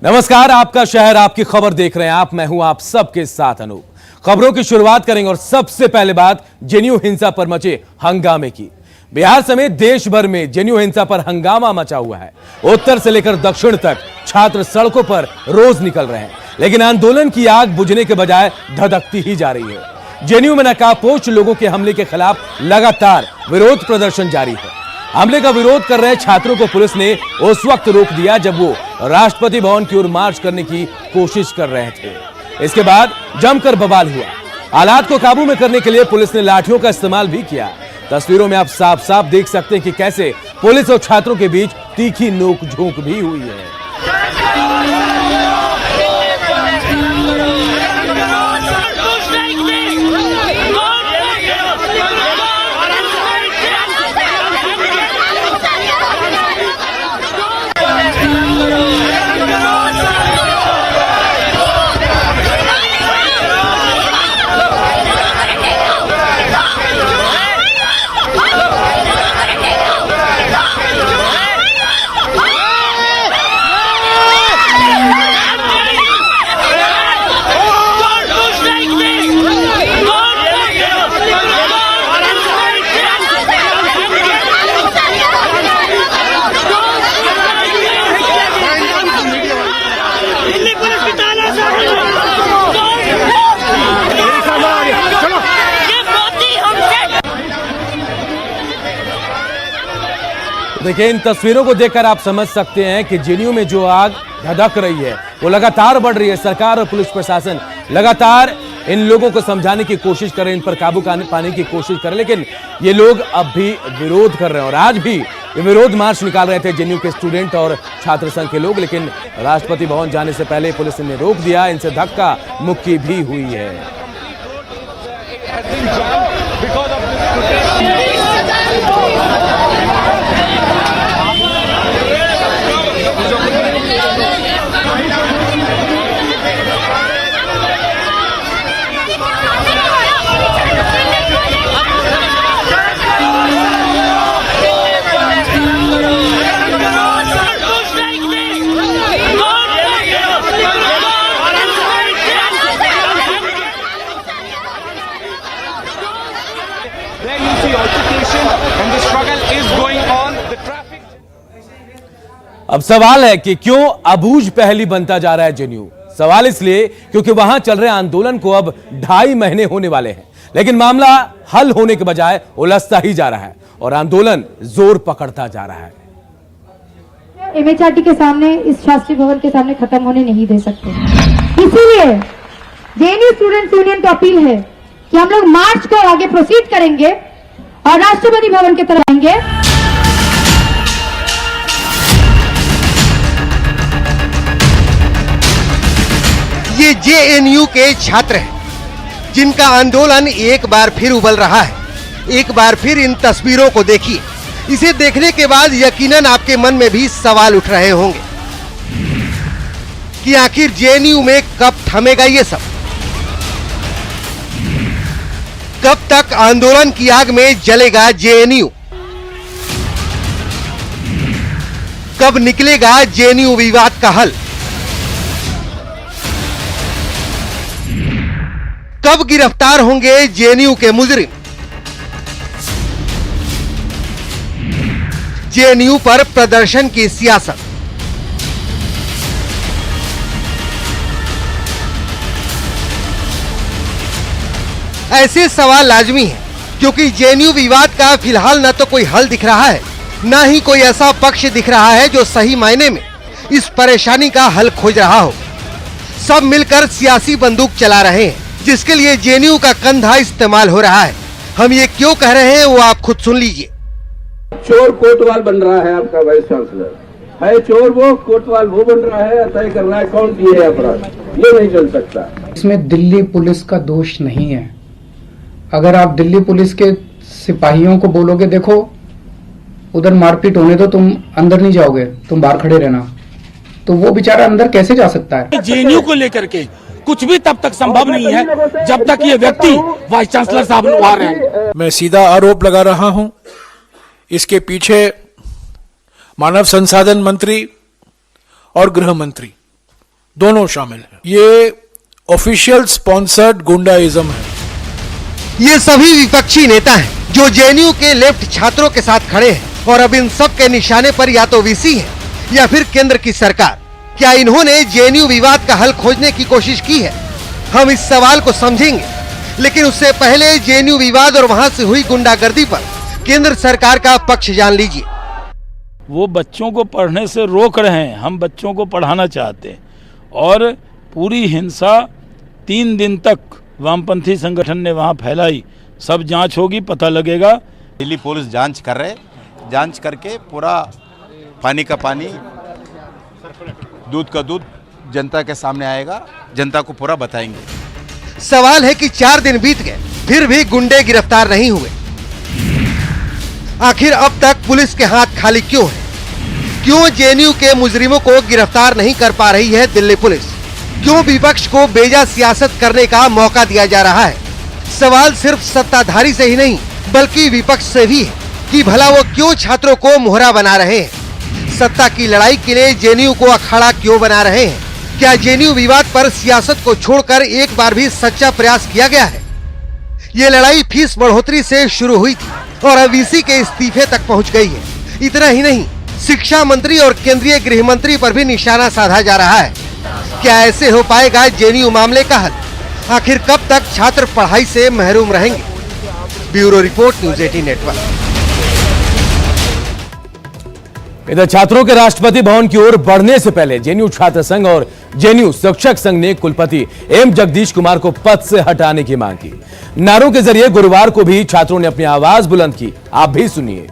नमस्कार, आपका शहर आपकी खबर देख रहे हैं आप। मैं हूं आप सबके साथ अनूप। खबरों की शुरुआत करेंगे और सबसे पहले बात जेएनयू हिंसा पर मचे हंगामे की। बिहार समेत देश भर में जेएनयू हिंसा पर हंगामा मचा हुआ है। उत्तर से लेकर दक्षिण तक छात्र सड़कों पर रोज निकल रहे हैं, लेकिन आंदोलन की आग बुझने के बजाय धधकती ही जा रही है। जेएनयू में नकाबपोश लोगों के हमले के खिलाफ लगातार विरोध प्रदर्शन जारी है। हमले का विरोध कर रहे छात्रों को पुलिस ने उस वक्त रोक दिया जब वो राष्ट्रपति भवन की ओर मार्च करने की कोशिश कर रहे थे। इसके बाद जमकर बवाल हुआ। हालात को काबू में करने के लिए पुलिस ने लाठियों का इस्तेमाल भी किया। तस्वीरों में आप साफ साफ देख सकते हैं कि कैसे पुलिस और छात्रों के बीच तीखी नोक-झोंक भी हुई है। देखिए, इन तस्वीरों को देखकर आप समझ सकते हैं कि जेएनयू में जो आग धधक रही है वो लगातार बढ़ रही है। सरकार और पुलिस प्रशासन लगातार इन लोगों को समझाने की कोशिश कर रहे हैं, इन पर काबू पाने की कोशिश कर रहे हैं, लेकिन ये लोग अब भी विरोध कर रहे हैं। और आज भी ये विरोध मार्च निकाल रहे थे जेएनयू के स्टूडेंट और छात्र संघ के लोग, लेकिन राष्ट्रपति भवन जाने से पहले पुलिस ने रोक दिया। इनसे धक्का मुक्की भी हुई है। अब सवाल है कि क्यों अबूझ पहेली बनता जा रहा है जेएनयू। सवाल इसलिए क्योंकि वहां चल रहे आंदोलन को अब 2.5 महीने होने वाले हैं, लेकिन मामला हल होने के बजाय उलझता ही जा रहा है और आंदोलन जोर पकड़ता जा रहा है। एमएचआरडी के सामने, इस शास्त्री भवन के सामने खत्म होने नहीं दे सकते। इसीलिए जेएनयू स्टूडेंट्स यूनियन को अपील है कि हम लोग मार्च को आगे प्रोसीड करेंगे और राष्ट्रपति भवन की तरफ आएंगे। ये जेएनयू के छात्र हैं जिनका आंदोलन एक बार फिर उबल रहा है। एक बार फिर इन तस्वीरों को देखिए। इसे देखने के बाद यकीनन आपके मन में भी सवाल उठ रहे होंगे कि आखिर जेएनयू में कब थमेगा ये सब। कब तक आंदोलन की आग में जलेगा जेएनयू। कब निकलेगा जेएनयू विवाद का हल। कब गिरफ्तार होंगे जेएनयू के मुजरिम। जेएनयू पर प्रदर्शन की सियासत। ऐसे सवाल लाजमी है क्योंकि जेएनयू विवाद का फिलहाल न तो कोई हल दिख रहा है, न ही कोई ऐसा पक्ष दिख रहा है जो सही मायने में इस परेशानी का हल खोज रहा हो। सब मिलकर सियासी बंदूक चला रहे हैं जिसके लिए जेएनयू का कंधा इस्तेमाल हो रहा है। हम ये क्यों कह रहे हैं वो आप खुद सुन लीजिए। चोर कोतवाल बन रहा है आपका वाइस चांसलर है, चोर वो कोतवाल वो बन रहा है। तय करना है कौन किए है अपराध, ये नहीं चल सकता। इसमें दिल्ली पुलिस का दोष नहीं है। अगर आप दिल्ली पुलिस के सिपाहियों को बोलोगे देखो उधर मारपीट होने दो, तुम अंदर नहीं जाओगे, तुम बाहर खड़े रहना, तो वो बेचारा अंदर कैसे जा सकता है। जेएनयू को लेकर के कुछ भी तब तक संभव नहीं है जब तक ये व्यक्ति वाइस चांसलर साहब वहां रहें। मैं सीधा आरोप लगा रहा हूं, इसके पीछे मानव संसाधन मंत्री और गृह मंत्री दोनों शामिल हैं। ये ऑफिशियल स्पॉन्सर्ड गुंडाइज्म है। ये सभी विपक्षी नेता हैं जो जेएनयू के लेफ्ट छात्रों के साथ खड़े हैं और अब इन सब के निशाने पर या तो वीसी है या फिर केंद्र की सरकार। क्या इन्होंने जेएनयू विवाद का हल खोजने की कोशिश की है? हम इस सवाल को समझेंगे, लेकिन उससे पहले जेएनयू विवाद और वहां से हुई गुंडागर्दी पर केंद्र सरकार का पक्ष जान लीजिए। वो बच्चों को पढ़ने से रोक रहे हैं, हम बच्चों को पढ़ाना चाहते हैं। और पूरी हिंसा 3 दिन तक वामपंथी संगठन ने वहाँ फैलाई। सब जांच होगी, पता लगेगा। दिल्ली पुलिस जांच कर रहे, जांच करके पूरा पानी का पानी, दूध का दूध जनता के सामने आएगा, जनता को पूरा बताएंगे। सवाल है कि 4 दिन बीत गए फिर भी गुंडे गिरफ्तार नहीं हुए। आखिर अब तक पुलिस के हाथ खाली क्यों है? क्यों जेएनयू के मुजरिमों को गिरफ्तार नहीं कर पा रही है दिल्ली पुलिस? क्यों विपक्ष को बेजा सियासत करने का मौका दिया जा रहा है? सवाल सिर्फ सत्ताधारी से ही नहीं बल्कि विपक्ष से भी है कि भला वो क्यों छात्रों को मोहरा बना रहे हैं? सत्ता की लड़ाई के लिए जेएनयू को अखाड़ा क्यों बना रहे हैं? क्या जेएनयू विवाद पर सियासत को छोड़कर एक बार भी सच्चा प्रयास किया गया है? ये लड़ाई फीस बढ़ोतरी से शुरू हुई थी और अब वीसी के इस्तीफे तक पहुंच गई है। इतना ही नहीं, शिक्षा मंत्री और केंद्रीय गृह मंत्री पर भी निशाना साधा जा रहा है। क्या ऐसे हो पाएगा जेएनयू मामले का हल? आखिर कब तक छात्र पढ़ाई से महरूम रहेंगे? Bureau report, news 18 network. इधर छात्रों के राष्ट्रपति भवन की ओर बढ़ने से पहले जेएनयू छात्र संघ और जेएनयू शिक्षक संघ ने कुलपति एम जगदीश कुमार को पद से हटाने की मांग की। नारों के जरिए गुरुवार को भी छात्रों ने अपनी आवाज बुलंद की। आप भी सुनिए।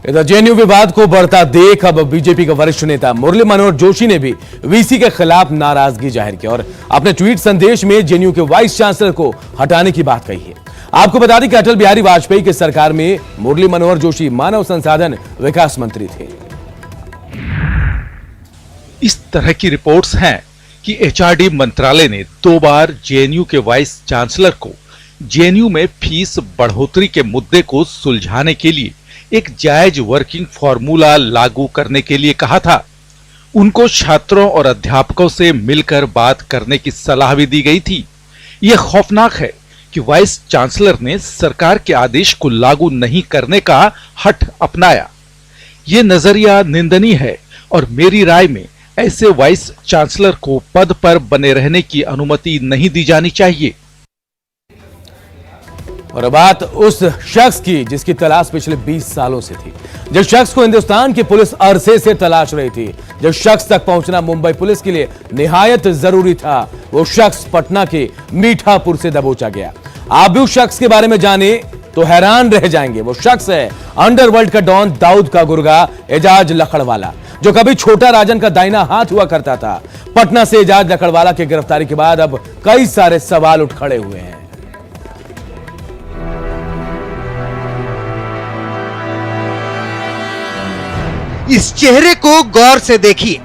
इधर जेएनयू विवाद को बढ़ता देख अब बीजेपी के वरिष्ठ नेता मुरली मनोहर जोशी ने भी वीसी के खिलाफ नाराजगी जाहिर की और अपने ट्वीट संदेश में जेएनयू के वाइस चांसलर को हटाने की बात कही है। आपको बता दें कि अटल बिहारी वाजपेयी की सरकार में मुरली मनोहर जोशी मानव संसाधन विकास मंत्री थे। इस तरह की रिपोर्ट्स हैं कि एचआरडी मंत्रालय ने 2 बार जेएनयू के वाइस चांसलर को जेएनयू में फीस बढ़ोतरी के मुद्दे को सुलझाने के लिए एक जायज वर्किंग फॉर्मूला लागू करने के लिए कहा था। उनको छात्रों और अध्यापकों से मिलकर बात करने की सलाह भी दी गई थी। यह खौफनाक है कि वाइस चांसलर ने सरकार के आदेश को लागू नहीं करने का हठ अपनाया। यह नजरिया निंदनीय है और मेरी राय में ऐसे वाइस चांसलर को पद पर बने रहने की अनुमति नहीं दी जानी चाहिए। और बात उस शख्स की जिसकी तलाश पिछले 20 सालों से थी, जिस शख्स को हिंदुस्तान की पुलिस अरसे से तलाश रही थी, जिस शख्स तक पहुंचना मुंबई पुलिस के लिए निहायत जरूरी था, वो शख्स पटना के मीठापुर से दबोचा गया। आप भी उस शख्स के बारे में जाने तो हैरान रह जाएंगे। वो शख्स है अंडरवर्ल्ड का डॉन दाऊद का गुर्गा एजाज लकड़वाला, जो कभी छोटा राजन का दाहिना हाथ हुआ करता था। पटना से एजाज लकड़वाला की गिरफ्तारी के बाद अब कई सारे सवाल उठ खड़े हुए हैं। इस चेहरे को गौर से देखिए।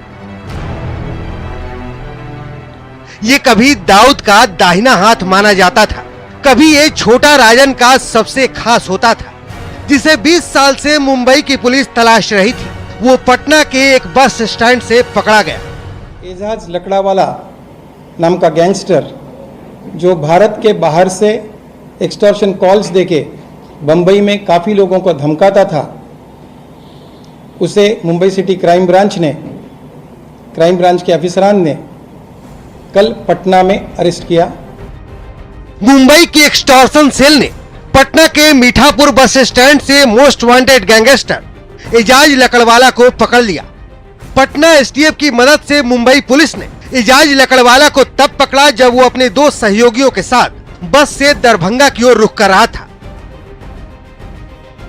ये कभी दाऊद का दाहिना हाथ माना जाता था, कभी ये छोटा राजन का सबसे खास होता था, जिसे 20 साल से मुंबई की पुलिस तलाश रही थी। वो पटना के एक बस स्टैंड से पकड़ा गया। एजाज लकड़ावाला नाम का गैंगस्टर जो भारत के बाहर से एक्सटॉर्शन कॉल्स देके बम्बई में काफ़ी लोगों को धमकाता था, उसे मुंबई सिटी क्राइम ब्रांच के अफसरान ने कल पटना में अरेस्ट किया। मुंबई की एक्सटॉर्शन सेल ने पटना के मीठापुर बस स्टैंड से most wanted gangster Ejaz Lakdawala को पकड़ लिया। पटना एसटीएफ की मदद से मुंबई पुलिस ने एजाज लकड़वाला को तब पकड़ा जब वो अपने 2 सहयोगियों के साथ बस से दरभंगा की ओर रुख कर रहा था।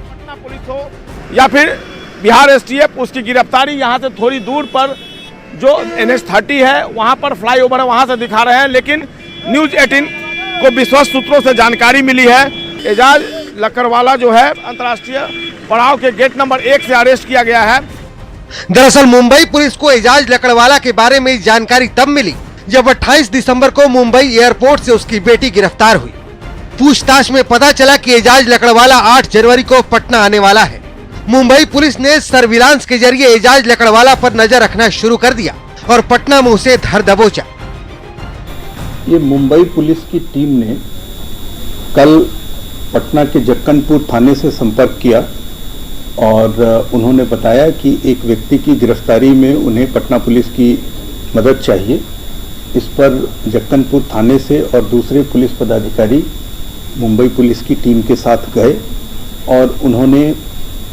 पटना पुलिस हो या फिर बिहार एसटीएफ, उसकी गिरफ्तारी यहाँ से थोड़ी दूर पर जो NH30 है वहाँ पर फ्लाईओवर है, वहाँ से दिखा रहे हैं। लेकिन न्यूज़ 18 को विश्वस्त सूत्रों से जानकारी मिली है, एजाज लकड़वाला जो है अंतर्राष्ट्रीय पड़ाव के गेट नंबर 1 से अरेस्ट किया गया है। दरअसल मुंबई पुलिस को एजाज लकड़वाला के बारे में जानकारी तब मिली जब 28 दिसंबर को मुंबई एयरपोर्ट से उसकी बेटी गिरफ्तार हुई। पूछताछ में पता चला कि एजाज लकड़वाला 8 जनवरी को पटना आने वाला है। मुंबई पुलिस ने सर्विलांस के जरिए एजाज लकड़वाला पर नजर रखना शुरू कर दिया और पटना में उसे धर दबोचा। ये मुंबई पुलिस की टीम ने कल पटना के जक्कनपुर थाने से संपर्क किया और उन्होंने बताया कि एक व्यक्ति की गिरफ्तारी में उन्हें पटना पुलिस की मदद चाहिए। इस पर जक्कनपुर थाने से और दूसरे पुलिस पदाधिकारी मुंबई पुलिस की टीम के साथ गए और उन्होंने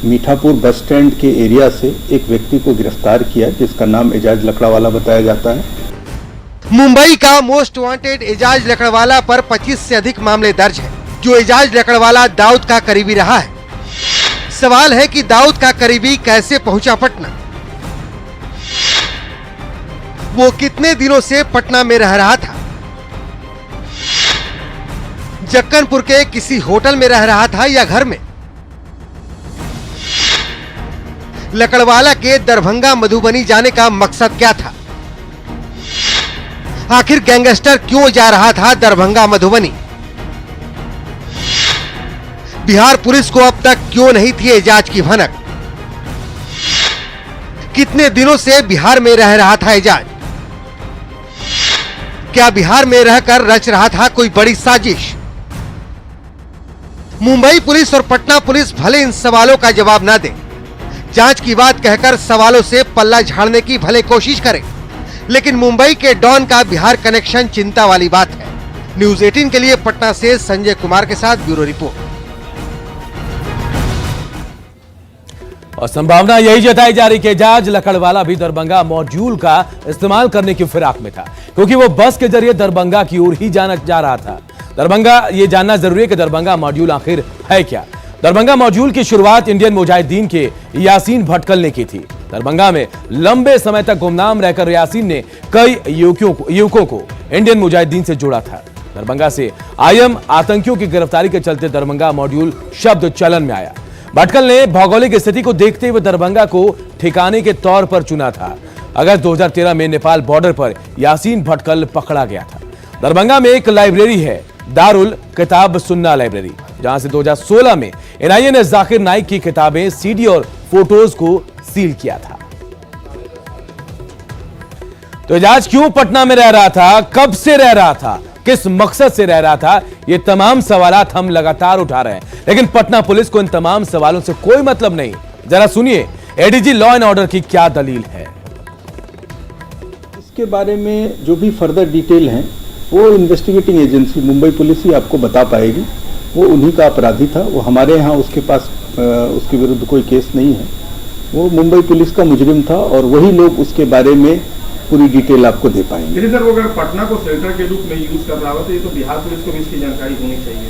मीठापुर बस स्टैंड के एरिया से एक व्यक्ति को गिरफ्तार किया जिसका नाम एजाज लकड़ावाला बताया जाता है। मुंबई का मोस्ट वांटेड एजाज लकड़वाला पर 25 से अधिक मामले दर्ज है। जो एजाज लकड़वाला दाऊद का करीबी रहा है। सवाल है कि दाऊद का करीबी कैसे पहुंचा पटना, वो कितने दिनों से पटना में रह रहा था, जक्कनपुर के किसी होटल में रह रहा था या घर में। लकड़वाला के दरभंगा मधुबनी जाने का मकसद क्या था? आखिर गैंगस्टर क्यों जा रहा था दरभंगा मधुबनी? बिहार पुलिस को अब तक क्यों नहीं थी एजाज की भनक? कितने दिनों से बिहार में रह रहा था एजाज? क्या बिहार में रहकर रच रहा था कोई बड़ी साजिश? मुंबई पुलिस और पटना पुलिस भले इन सवालों का जवाब ना दे, जांच की बात कहकर सवालों से पल्ला झाड़ने की भले कोशिश करें, लेकिन मुंबई के डॉन का बिहार कनेक्शन चिंता वाली बात है। न्यूज़ 18 के लिए पटना से संजय कुमार के साथ ब्यूरो रिपोर्ट। और संभावना यही जताई जा रही कि एजाज लकड़वाला भी दरभंगा मॉड्यूल का इस्तेमाल करने की फिराक में था, क्योंकि वो बस के जरिए दरभंगा की ओर ही जा रहा था। दरभंगा, ये जानना जरूरी है कि दरभंगा मॉड्यूल आखिर है क्या। दरभंगा मॉड्यूल की शुरुआत इंडियन मुजाहिदीन के यासीन भटकल ने की थी। दरभंगा में लंबे समय तक गुमनाम रहकर यासीन ने कई युवकों को इंडियन मुजाहिदीन से जोड़ा था। दरभंगा से आईएम आतंकियों की गिरफ्तारी के चलते दरभंगा मॉड्यूल शब्द चलन में आया। भटकल ने भौगोलिक स्थिति को देखते हुए दरभंगा को ठिकाने के तौर पर चुना था। अगस्त 2013 में नेपाल बॉर्डर पर यासीन भटकल पकड़ा गया था। दरभंगा में एक लाइब्रेरी है, दारुल किताब सुन्ना लाइब्रेरी, जहां से 2016 में एनआईए ने जाकिर नाइक की किताबें, सीडी और फोटोज को सील किया था। तो एजाज क्यों पटना में रह रहा था, कब से रह रहा था, किस मकसद से रह रहा था, ये तमाम सवालात हम लगातार उठा रहे हैं, लेकिन पटना पुलिस को इन तमाम सवालों से कोई मतलब नहीं। जरा सुनिए एडीजी लॉ एंड ऑर्डर की क्या दलील है। इसके बारे में जो भी फर्दर डिटेल हैं वो इन्वेस्टिगेटिंग एजेंसी मुंबई पुलिस ही आपको बता पाएगी। वो उन्हीं का अपराधी था, वो हमारे यहाँ उसके पास उसके विरुद्ध कोई केस नहीं है। वो मुंबई पुलिस का मुजरिम था और वही लोग उसके बारे में पूरी डिटेल आपको दे पाएंगे। सर, वो अगर पटना को सेंटर के रूप में यूज कर रहा हो तो ये तो बिहार पुलिस को भी इसकी जानकारी होनी चाहिए।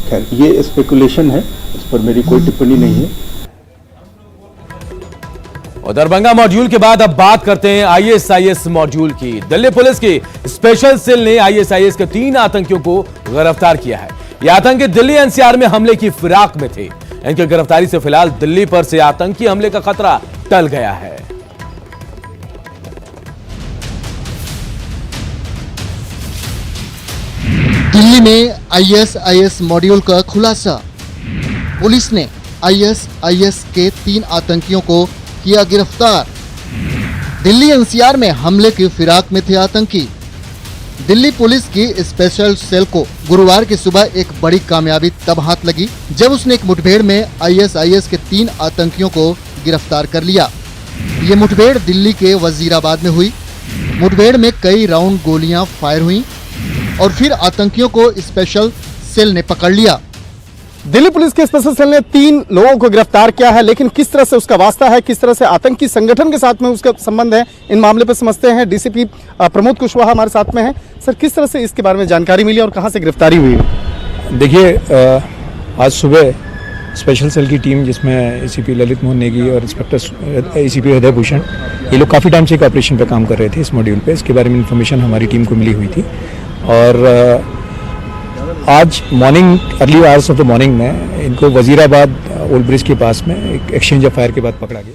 खैर ये स्पेकुलेशन है, इस पर मेरी कोई टिप्पणी नहीं है। और दरभंगा मॉड्यूल के बाद अब बात करते हैं आईएसआईएस मॉड्यूल की। दिल्ली पुलिस की स्पेशल सेल ने आईएसआईएस के 3 आतंकियों को गिरफ्तार किया है। ये आतंकी दिल्ली एनसीआर में हमले की फिराक में थे। इनकी गिरफ्तारी से फिलहाल दिल्ली पर से आतंकी हमले का खतरा टल गया है। दिल्ली में ISIS मॉड्यूल का खुलासा। पुलिस ने ISIS के 3 आतंकियों को किया गिरफ्तार। दिल्ली NCR में हमले की फिराक में थे आतंकी। दिल्ली पुलिस की स्पेशल सेल को गुरुवार की सुबह एक बड़ी कामयाबी तब हाथ लगी जब उसने एक मुठभेड़ में ISIS के 3 आतंकियों को गिरफ्तार कर लिया। ये मुठभेड़ दिल्ली के वजीराबाद में हुई। मुठभेड़ में कई राउंड गोलियां फायर हुई और फिर आतंकियों को स्पेशल सेल ने पकड़ लिया। दिल्ली पुलिस के स्पेशल सेल ने 3 लोगों को गिरफ्तार किया है, लेकिन किस तरह से उसका वास्ता है, किस तरह से आतंकी संगठन के साथ में उसका संबंध है, इन मामले पर समझते हैं। DCP प्रमोद कुशवाहा हमारे साथ में हैं। सर, किस तरह से इसके बारे में जानकारी मिली और कहां से गिरफ्तारी हुई? देखिए, आज सुबह स्पेशल सेल की टीम जिसमें ACP ललित मोहन नेगी और इंस्पेक्टर ACP हृदय भूषण, ये लोग काफ़ी टाइम से एक ऑपरेशन पे काम कर रहे थे इस मॉड्यूल पे। इसके बारे में इन्फॉर्मेशन हमारी टीम को मिली हुई थी और आज morning early hours of the morning में इनको वजीराबाद ओल्ड ब्रिज के पास में एक एक्सचेंज ऑफ फायर के बाद पकड़ा गया।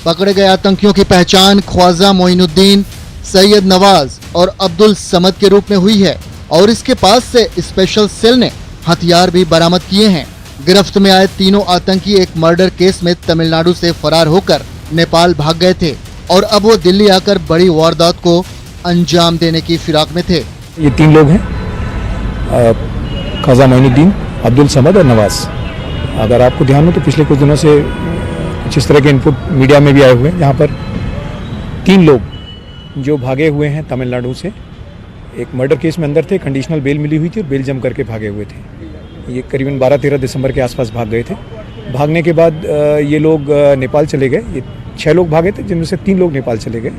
पकड़े गए आतंकियों की पहचान ख्वाजा मोइनुद्दीन, सैयद नवाज और अब्दुल समद के रूप में हुई है और इसके पास से स्पेशल सेल ने हथियार भी बरामद किए हैं। गिरफ्त में आए तीनों आतंकी एक मर्डर केस में तमिलनाडु से फरार होकर नेपाल भाग गए थे और अब वो दिल्ली आकर बड़ी वारदात को अंजाम देने की फिराक में थे। ये 3 लोग हैं, ख्वाजा मोइनुद्दीन, अब्दुल समद और नवाज। अगर आपको ध्यान हो तो पिछले कुछ दिनों से कुछ इस तरह के इनपुट मीडिया में भी आए हुए हैं जहाँ पर 3 लोग जो भागे हुए हैं तमिलनाडु से, एक मर्डर केस में अंदर थे, कंडीशनल बेल मिली हुई थी और बेल जम करके भागे हुए थे। ये करीबन 12-13 दिसंबर के आसपास भाग गए थे। भागने के बाद ये लोग नेपाल चले गए। ये 6 लोग भागे थे जिनमें से 3 लोग नेपाल चले गए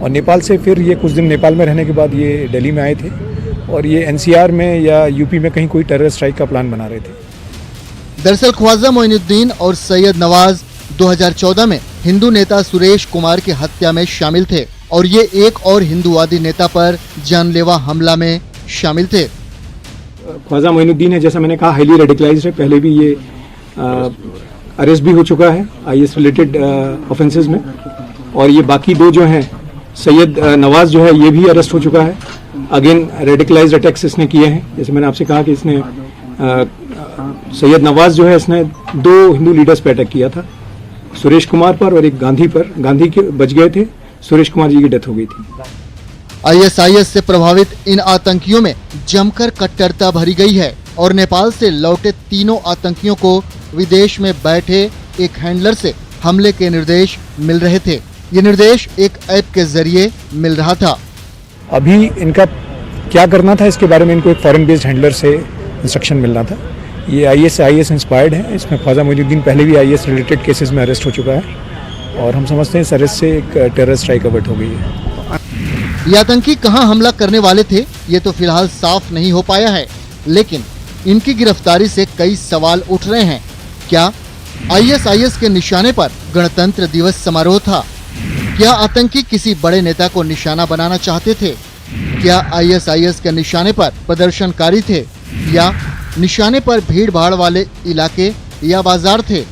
और नेपाल से फिर ये कुछ दिन नेपाल में रहने के बाद ये दिल्ली में आए थे और ये NCR में या UP में कहीं कोई टेरर स्ट्राइक का प्लान बना रहे थे। दरअसल ख्वाजा मोइनुद्दीन और सैयद नवाज 2014 में हिंदू नेता सुरेश कुमार की हत्या में शामिल थे और ये एक और हिंदूवादी नेता पर जानलेवा हमला में शामिल थे। ख्वाजा मोइनुद्दीन है, जैसा मैंने कहा, हाईली रेडिकलाइज्ड है। पहले भी ये अरेस्ट भी हो चुका है IS रिलेटेड ऑफेंसेस में और ये बाकी 2 जो हैं, सैयद नवाज जो है ये भी अरेस्ट हो चुका है। अगेन रेडिकलाइज्ड अटैक्स इसने किए हैं। जैसे मैंने आपसे कहा कि इसने सैयद नवाज जो है इसने 2 हिंदू लीडर्स पर अटैक किया था, सुरेश कुमार पर और एक गांधी पर। गांधी के बच गए थे, सुरेश कुमार जी की डेथ हो गई थी। ISIS से प्रभावित इन आतंकियों में जमकर कट्टरता भरी गई है और नेपाल से लौटे तीनों आतंकियों को विदेश में बैठे एक हैंडलर से हमले के निर्देश मिल रहे थे। ये निर्देश एक ऐप के जरिए मिल रहा था। अभी इनका क्या करना था इसके बारे में इनको एक फॉरेन बेस्ड हैंडलर से इंस्ट्रक्शन मिलना था। ये IS इंस्पायर्ड है। इसमें ख्वाजा मोइनुद्दीन पहले भी IS रिलेटेड केसेस में अरेस्ट हो चुका है और हम समझते हैं इस अरेस्ट से एक टेरर स्ट्राइक अवर्ट हो गई है। ये आतंकी कहां हमला करने वाले थे ये तो फिलहाल साफ नहीं हो पाया है, लेकिन इनकी गिरफ्तारी से कई सवाल उठ रहे हैं। क्या ISIS के निशाने पर गणतंत्र दिवस समारोह था? क्या आतंकी किसी बड़े नेता को निशाना बनाना चाहते थे? क्या ISIS के निशाने पर प्रदर्शनकारी थे या निशाने पर भीड़ भाड़ वाले इलाके या बाजार थे?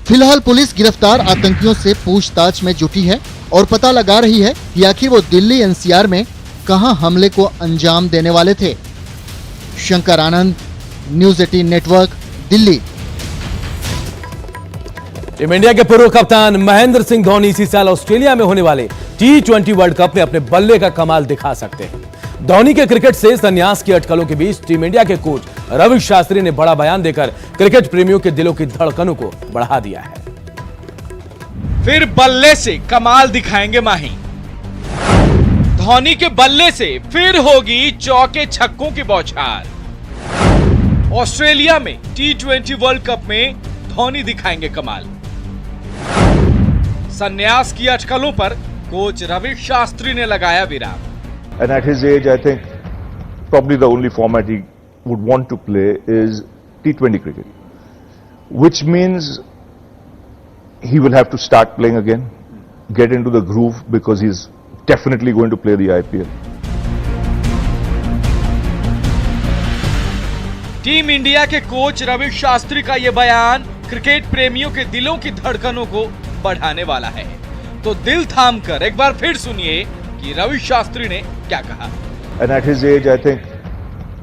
फिलहाल पुलिस गिरफ्तार आतंकियों से पूछताछ में जुटी है और पता लगा रही है कि आखिर वो दिल्ली NCR में कहां हमले को अंजाम देने वाले थे। Shankar Anand, news 18 network, Delhi. Team India के पूर्व कप्तान महेंद्र सिंह धोनी इसी साल ऑस्ट्रेलिया में होने वाले T20 वर्ल्ड कप में अपने बल्ले का कमाल दिखा सकते हैं। धोनी के क्रिकेट से संन्यास की अटकलों के बीच टीम इंडिया के कोच रवि शास्त्री ने बड़ा बयान देकर क्रिकेट प्रेमियों के दिलों की धड़कनों को बढ़ा दिया है। फिर बल्ले से कमाल दिखाएंगे माही। धोनी के बल्ले से फिर होगी चौके छक्कों की बौछार। ऑस्ट्रेलिया में T20 वर्ल्ड कप में धोनी दिखाएंगे कमाल। संन्यास की अटकलों पर कोच रवि शास्त्री ने लगाया विराम। And at his age, I think probably the only format he would want to play is T20 cricket, which means he will have to start playing again, get into the groove because he's definitely going to play the IPL. Team India के coach Ravi Shastri का यह बयान cricket प्रेमियों के दिलों की धड़कनों को बढ़ाने वाला है। तो दिल थाम कर एक बार फिर सुनिए कि रवि शास्त्री ने क्या कहा। And at his age, I think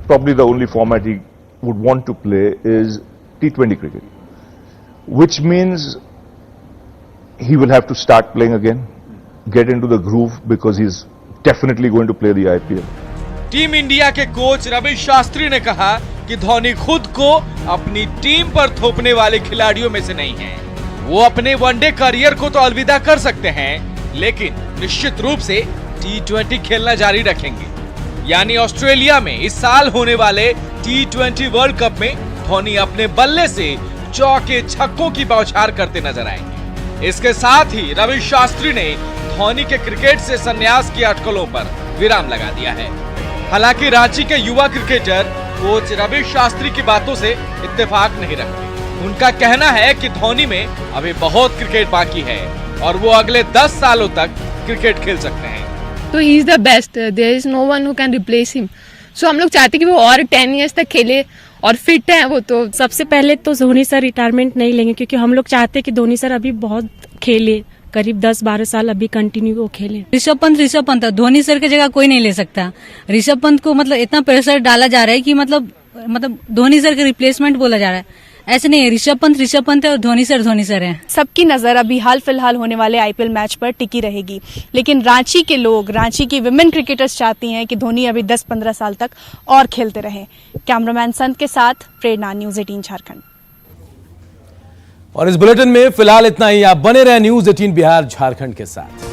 probably the only format he would want to play is T20 cricket, which means he will have to start playing again, get into the groove, because he's definitely going to play the IPL. Team India के coach Ravi Shastri ने कहा कि धोनी खुद को अपनी team पर थोपने वाले खिलाड़ियों में से नहीं है। वो अपने वनडे करियर को तो अलविदा कर सकते हैं, लेकिन निश्चित रूप से T20 खेलना जारी रखेंगे। यानी ऑस्ट्रेलिया में इस साल होने वाले T20 वर्ल्ड कप में धोनी अपने बल्ले से चौके छक्कों की बौछार करते नजर आएंगे। इसके साथ ही रवि शास्त्री ने धोनी के क्रिकेट से संन्यास की अटकलों पर विराम लगा दिया है। हालांकि रांची के युवा क्रिकेटर कोच रवि शास्त्री की बातों से इत्तेफाक नहीं रखते। उनका कहना है कि धोनी में अभी बहुत क्रिकेट बाकी है और वो अगले 10 सालों तक क्रिकेट खेल सकते हैं। तो he is the best, there is no one who can replace him. So हम लोग चाहते हैं कि वो और 10 इयर्स तक खेले और फिट है वो। तो सबसे पहले तो धोनी सर रिटायरमेंट नहीं लेंगे, क्योंकि हम लोग चाहते हैं कि धोनी सर अभी बहुत खेले, करीब 10-12 साल अभी कंटिन्यू वो खेले। ऋषभ पंत धोनी सर की जगह कोई नहीं ले सकता। ऋषभ पंत को मतलब इतना प्रेशर डाला जा रहा है कि मतलब धोनी सर के रिप्लेसमेंट बोला जा रहा है। ऐसे नहीं है, ऋषभ पंत है और धोनी सर है। सबकी नजर अभी हाल फिलहाल होने वाले IPL मैच पर टिकी रहेगी, लेकिन रांची के लोग, रांची की विमेन क्रिकेटर्स चाहती हैं कि धोनी अभी 10-15 साल तक और खेलते रहें। कैमरामैन संत के साथ प्रेरणा, न्यूज़ 18 झारखंड। और इस बुलेटिन में फिलहाल इतना ही। आप बने रहे न्यूज़ 18 बिहार झारखंड के साथ।